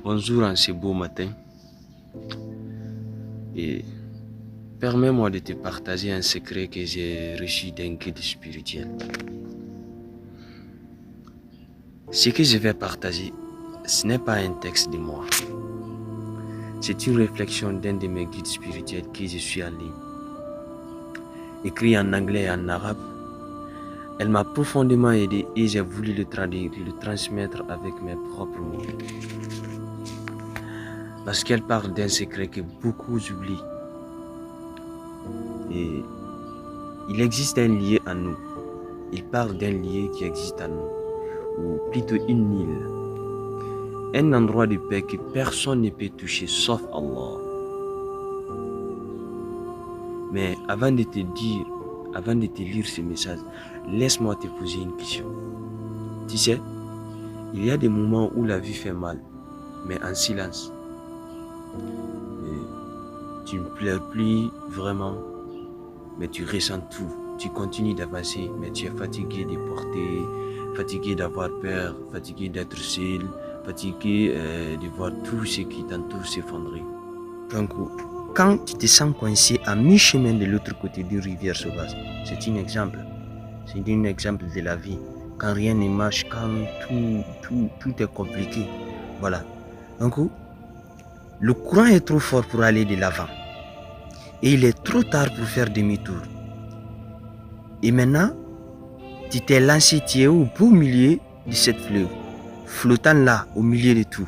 Bonjour en ce beau matin et permets-moi de te partager un secret que j'ai reçu d'un guide spirituel. Ce que je vais partager, ce n'est pas un texte de moi. C'est une réflexion d'un de mes guides spirituels que je suis en ligne. Écrit en anglais et en arabe, elle m'a profondément aidé et j'ai voulu le traduire et le transmettre avec mes propres mots. Parce qu'elle parle d'un secret que beaucoup oublient. Et il existe un lien en nous. Il parle d'un lien qui existe en nous, ou plutôt une île. Un endroit de paix que personne ne peut toucher sauf Allah. Mais avant de te lire ce message, laisse-moi te poser une question. Tu sais, il y a des moments où la vie fait mal, mais en silence. Et tu ne pleures plus vraiment, mais tu ressens tout. Tu continues d'avancer, mais tu es fatigué de porter, fatigué d'avoir peur, fatigué d'être seul, fatigué de voir tout ce qui t'entoure s'effondrer. Donc, quand tu te sens coincé à mi-chemin de l'autre côté d'une rivière sauvage, c'est un exemple. C'est un exemple de la vie. Quand rien ne marche, quand tout est compliqué. Voilà. Donc, le courant est trop fort pour aller de l'avant. Et il est trop tard pour faire demi-tour. Et maintenant, tu t'es lancé, tu es au beau milieu de cette fleuve, flottant là, au milieu de tout.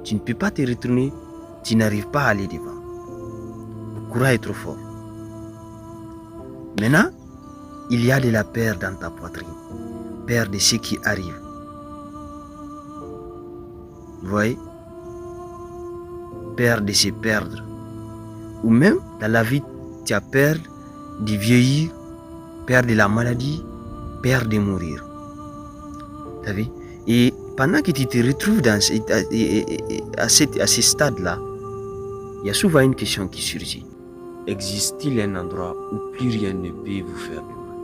Tu ne peux pas te retourner, tu n'arrives pas à aller devant. Le courant est trop fort. Maintenant, il y a de la peur dans ta poitrine, peur de ce qui arrive. Vous voyez? Peur de se perdre. Ou même, dans la vie, tu as peur de vieillir, peur de la maladie, peur de mourir. T'as vu? Et pendant que tu te retrouves à ce stade-là, il y a souvent une question qui surgit. Existe-t-il un endroit où plus rien ne peut vous faire du mal?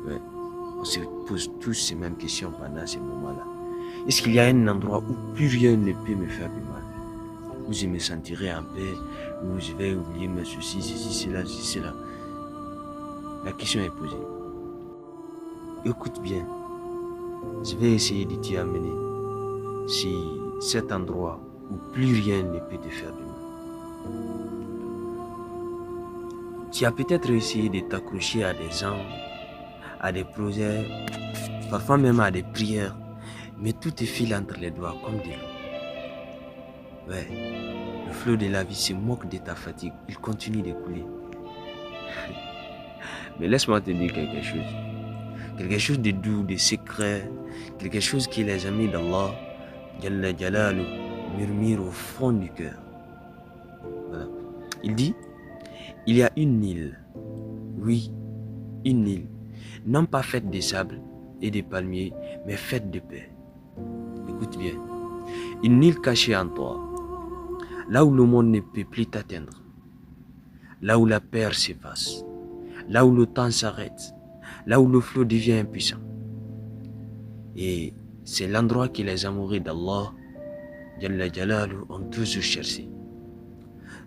Ouais. On se pose tous ces mêmes questions pendant ces moments-là. Est-ce qu'il y a un endroit où plus rien ne peut me faire du mal? Où je me sentirai en paix, où je vais oublier mes soucis, ceci, cela. La question est posée. Écoute bien, je vais essayer de t'y amener si cet endroit où plus rien ne peut te faire du mal. Tu as peut-être essayé de t'accrocher à des gens, à des projets, parfois même à des prières, mais tout te file entre les doigts comme de l'eau. Ouais, le flot de la vie se moque de ta fatigue, il continue de couler. Mais laisse-moi te dire quelque chose de doux, de secret, quelque chose que les amis d'Allah, Jalla Jalalu, murmurent au fond du cœur. Voilà. Il dit, il y a une île, oui, une île, non pas faite de sable et de palmiers, mais faite de paix. Écoute bien, une île cachée en toi, là où le monde ne peut plus t'atteindre, là où la peur s'efface, là où le temps s'arrête, là où le flot devient impuissant. Et c'est l'endroit que les amoureux d'Allah, Jalla Jalalu, ont toujours cherché.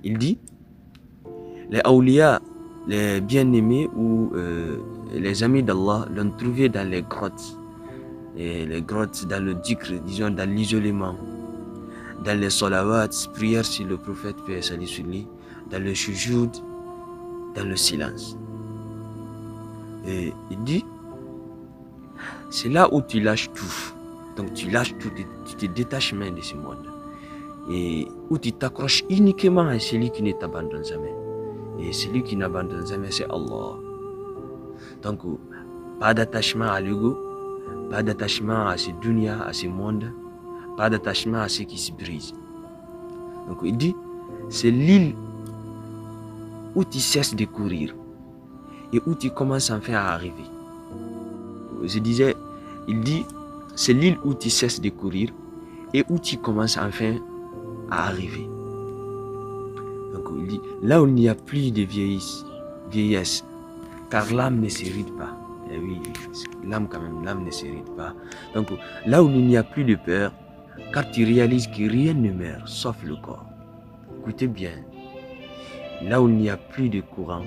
Il dit, les awliya, les bien-aimés ou les amis d'Allah l'ont trouvé dans les grottes. Et les grottes dans le dhikr, disons dans l'isolement, dans les salawats, prières sur le prophète, paix et salut sur lui, dans le shujoud, dans le silence. Et il dit, c'est là où tu lâches tout. Donc tu lâches tout, tu te détaches même de ce monde. Et où tu t'accroches uniquement à celui qui ne t'abandonne jamais. Et celui qui n'abandonne jamais, c'est Allah. Donc, pas d'attachement à l'ego, pas d'attachement à ce dunya, à ce monde, pas d'attachement à ce qui se brise. Donc, il dit, c'est l'île où tu cesses de courir et où tu commences enfin à arriver. Je disais, il dit, c'est l'île où tu cesses de courir et où tu commences enfin à arriver. Donc il dit, là où il n'y a plus de vieillesse, car l'âme ne s'hérite pas. Et oui, l'âme quand même, l'âme ne s'hérite pas. Donc là où il n'y a plus de peur, car tu réalises que rien ne meurt sauf le corps. Écoutez bien, là où il n'y a plus de courant,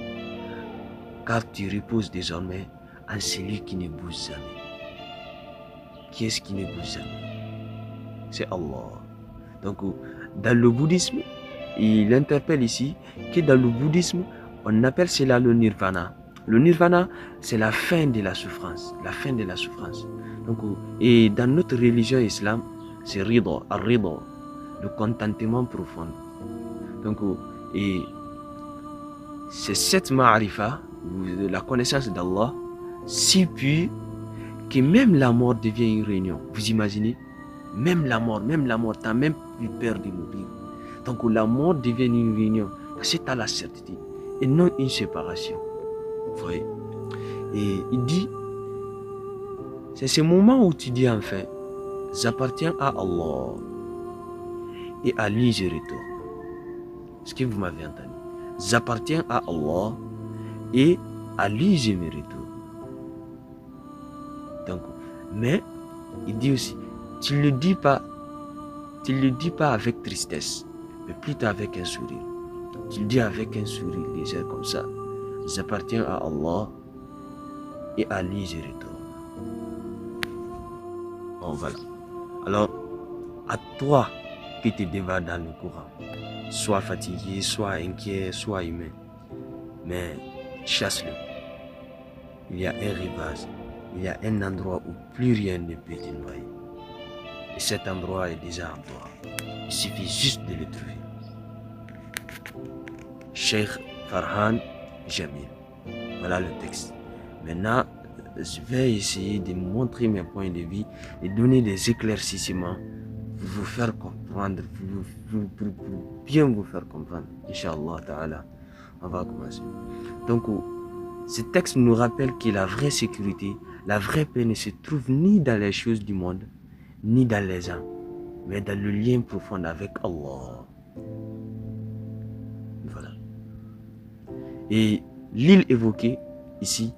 car tu reposes désormais en celui qui ne bouge jamais. Qui est-ce qui ne bouge jamais? C'est Allah. Donc, dans le bouddhisme, il interpelle ici que dans le bouddhisme, on appelle cela le nirvana. Le nirvana, c'est la fin de la souffrance. La fin de la souffrance. Donc, et dans notre religion islam, c'est rida, ar-rida, le contentement profond. Donc, et c'est cette ma'arifa, la connaissance d'Allah, si pure que même la mort devient une réunion. Vous imaginez? Même la mort, tu n'as même plus peur de mourir. Donc la mort devient une réunion, parce que tu as la certitude, et non une séparation. Vous voyez? Et il dit, c'est ce moment où tu dis enfin, j'appartiens à Allah, et à lui je retourne. Est-ce que vous m'avez entendu? J'appartiens à Allah, et à lui je me retourne. Donc, mais il dit aussi, tu ne le dis pas avec tristesse, mais plutôt avec un sourire. Tu le dis avec un sourire léger comme ça. J'appartiens à Allah et à lui je retourne. Bon voilà. Alors, à toi qui te dévales dans le courant, soit fatigué, soit inquiet, soit humain, mais chasse-le. Il y a un rivage, il y a un endroit où plus rien ne peut te noyer. Et cet endroit est déjà en toi. Il suffit juste de le trouver. Cheikh Farhan Jamil. Voilà le texte. Maintenant, je vais essayer de montrer mes points de vue, de donner des éclaircissements pour vous faire comprendre, pour bien vous faire comprendre. Inch'Allah ta'ala. On va commencer. Donc, ce texte nous rappelle que la vraie sécurité, la vraie paix ne se trouve ni dans les choses du monde, ni dans les gens, mais dans le lien profond avec Allah. Voilà. Et l'île évoquée ici,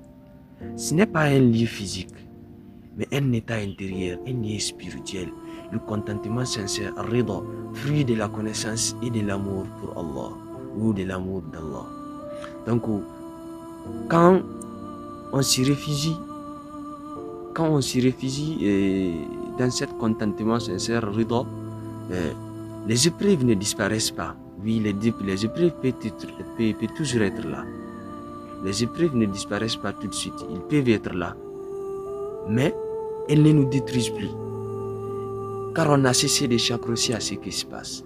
ce n'est pas un lieu physique, mais un état intérieur, un lieu spirituel, le contentement sincère, rida, fruit de la connaissance et de l'amour pour Allah, ou de l'amour d'Allah. Donc, quand on s'y réfugie, dans cet contentement sincère, rida, les épreuves ne disparaissent pas. Oui, les épreuves peuvent toujours être là. Les épreuves ne disparaissent pas tout de suite. Ils peuvent être là. Mais elles ne nous détruisent plus. Car on a cessé de s'accrocher à ce qui se passe.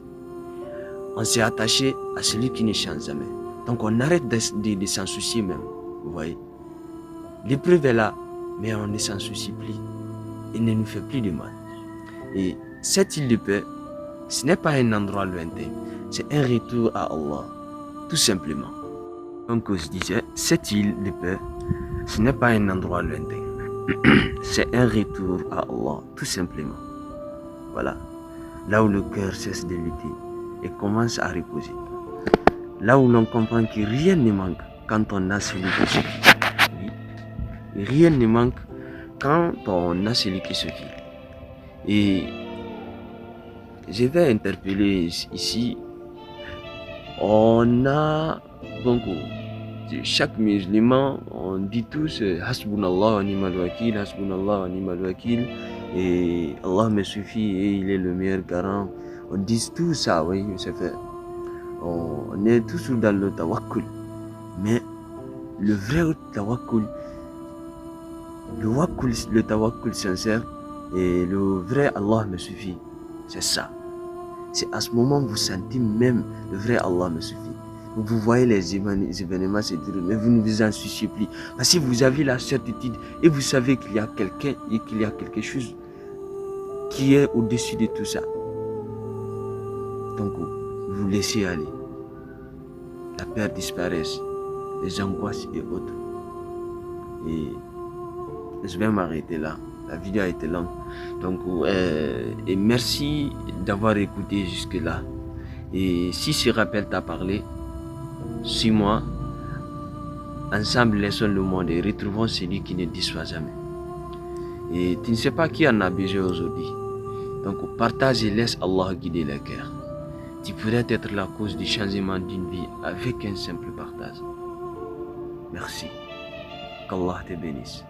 On s'est attaché à celui qui ne change jamais. Donc on arrête de s'en soucier même. Vous voyez? L'épreuve est là, mais on ne s'en soucie plus. Il ne nous fait plus de mal. Et cette île de paix, ce n'est pas un endroit lointain. C'est un retour à Allah. Tout simplement. Donc je disais, cette île de paix, ce n'est pas un endroit lointain. C'est un retour à Allah. Tout simplement. Voilà. Là où le cœur cesse de lutter et commence à reposer. Là où l'on comprend que rien ne manque quand on a celui qui suffit. Oui. Rien ne manque quand on a celui qui suffit. Et je vais interpeller ici. On a donc chaque musulman, on dit tous Hasbunallah wa ni'mal wakil, Hasbunallah wa ni'mal wakil, et Allah me suffit et il est le meilleur garant. On dit tout ça, oui, c'est fait. On est toujours dans le tawakkul. Mais le vrai tawakkul, le tawakkul sincère et le vrai Allah me suffit, c'est ça. C'est à ce moment que vous sentez même le vrai Allah me suffit. Vous voyez les événements se dérouler, mais vous ne vous en souciez plus. Parce que vous avez la certitude et vous savez qu'il y a quelqu'un et qu'il y a quelque chose qui est au-dessus de tout ça. Donc, vous laissez aller. La peur disparaît, les angoisses et autres. Et je vais m'arrêter là. La vidéo a été longue. Donc, et merci d'avoir écouté jusque-là. Et si ce rappel t'a parlé, suis-moi. Ensemble, laissons le monde et retrouvons celui qui ne déçoit jamais. Et tu ne sais pas qui en a besoin aujourd'hui. Donc partage et laisse Allah guider les cœurs. Tu pourrais être la cause du changement d'une vie avec un simple partage. Merci. Qu'Allah te bénisse.